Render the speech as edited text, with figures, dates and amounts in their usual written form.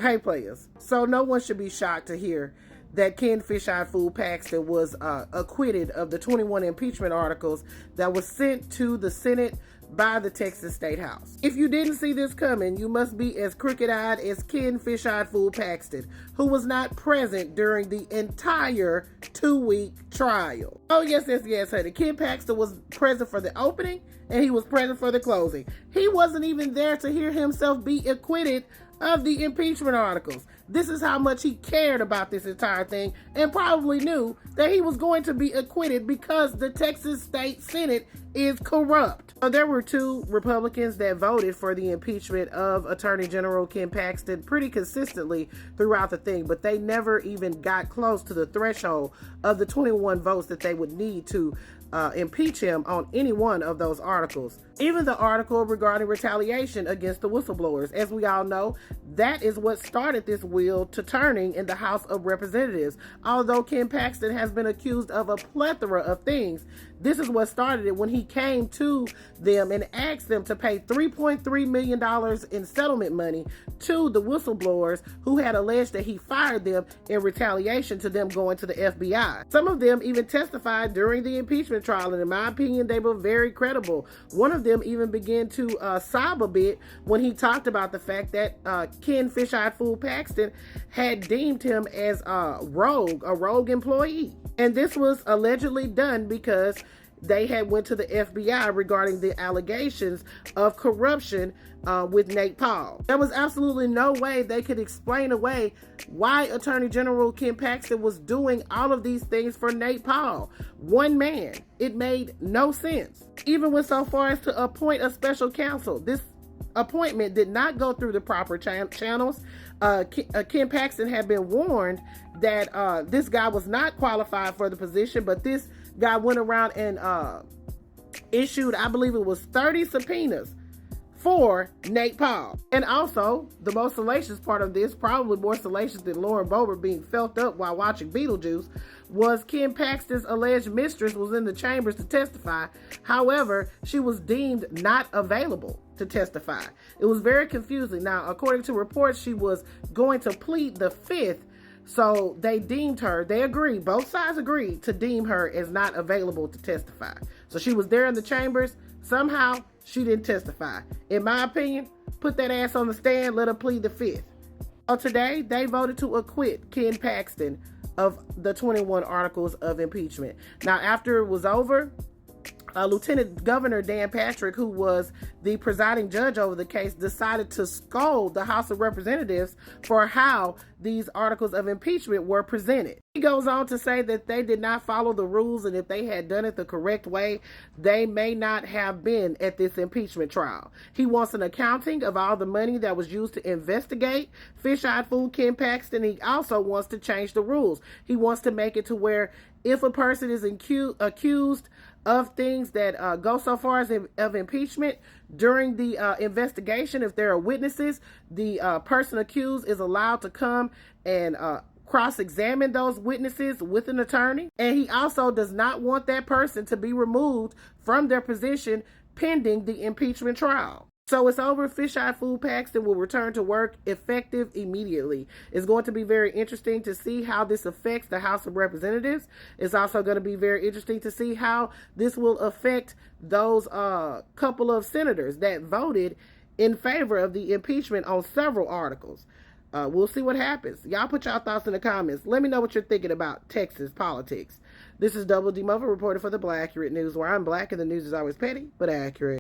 Hey players, so no one should be shocked to hear that Ken Fish-Eyed Fool Paxton was acquitted of the 21 impeachment articles that was sent to the Senate by the Texas State House. If you didn't see this coming, you must be as crooked-eyed as Ken Fish-Eyed Fool Paxton, who was not present during the entire 2-week trial. Oh yes, honey. Ken Paxton was present for the opening and he was present for the closing. He wasn't even there to hear himself be acquitted of the impeachment articles. This is how much he cared about this entire thing and probably knew that he was going to be acquitted because the Texas State Senate is corrupt. So there were 2 Republicans that voted for the impeachment of Attorney General Ken Paxton pretty consistently throughout the thing, but they never even got close to the threshold of the 21 votes that they would need to impeach him on any one of those articles. Even the article regarding retaliation against the whistleblowers. As we all know, that is what started this wheel to turning in the House of Representatives. Although Ken Paxton has been accused of a plethora of things, this is what started it when he came to them and asked them to pay $3.3 million in settlement money to the whistleblowers who had alleged that he fired them in retaliation to them going to the FBI. Some of them even testified during the impeachment trial, and in my opinion, they were very credible. One of them even began to sob a bit when he talked about the fact that Ken Fish-Eyed Fool Paxton had deemed him as a rogue employee. And this was allegedly done because they had went to the FBI regarding the allegations of corruption with Nate Paul. There was absolutely no way they could explain away why Attorney General Ken Paxton was doing all of these things for Nate Paul. One man. It made no sense. Even went so far as to appoint a special counsel. This appointment did not go through the proper channels. Ken Paxton had been warned that this guy was not qualified for the position, but this guy went around and issued, I believe it was 30 subpoenas for Nate Paul. And also, the most salacious part of this, probably more salacious than Lauren Boebert being felt up while watching Beetlejuice, was Ken Paxton's alleged mistress was in the chambers to testify. However, she was deemed not available to testify. It was very confusing. Now, according to reports, she was going to plead the 5th, so they deemed her, both sides agreed to deem her as not available to testify. So she was there in the chambers. Somehow, she didn't testify. In my opinion, put that ass on the stand, let her plead the 5th. So today, they voted to acquit Ken Paxton of the 21 articles of impeachment. Now, after it was over, Lieutenant Governor Dan Patrick, who was the presiding judge over the case, decided to scold the House of Representatives for how these articles of impeachment were presented. He goes on to say that they did not follow the rules, and if they had done it the correct way, they may not have been at this impeachment trial. He wants an accounting of all the money that was used to investigate Fish-Eyed Fool Ken Paxton. He also wants to change the rules. He wants to make it to where if a person is accused of things that go so far as of impeachment during the investigation, if there are witnesses, the person accused is allowed to come and cross-examine those witnesses with an attorney. And he also does not want that person to be removed from their position pending the impeachment trial. So it's over. Fish-Eyed Fool Paxton will return to work effective immediately. It's going to be very interesting to see how this affects the House of Representatives. It's also going to be very interesting to see how this will affect those couple of senators that voted in favor of the impeachment on several articles. We'll see what happens. Y'all put y'all thoughts in the comments. Let me know what you're thinking about Texas politics. This is Double D Mova reporting for the Black Accurate News, where I'm black and the news is always petty but accurate.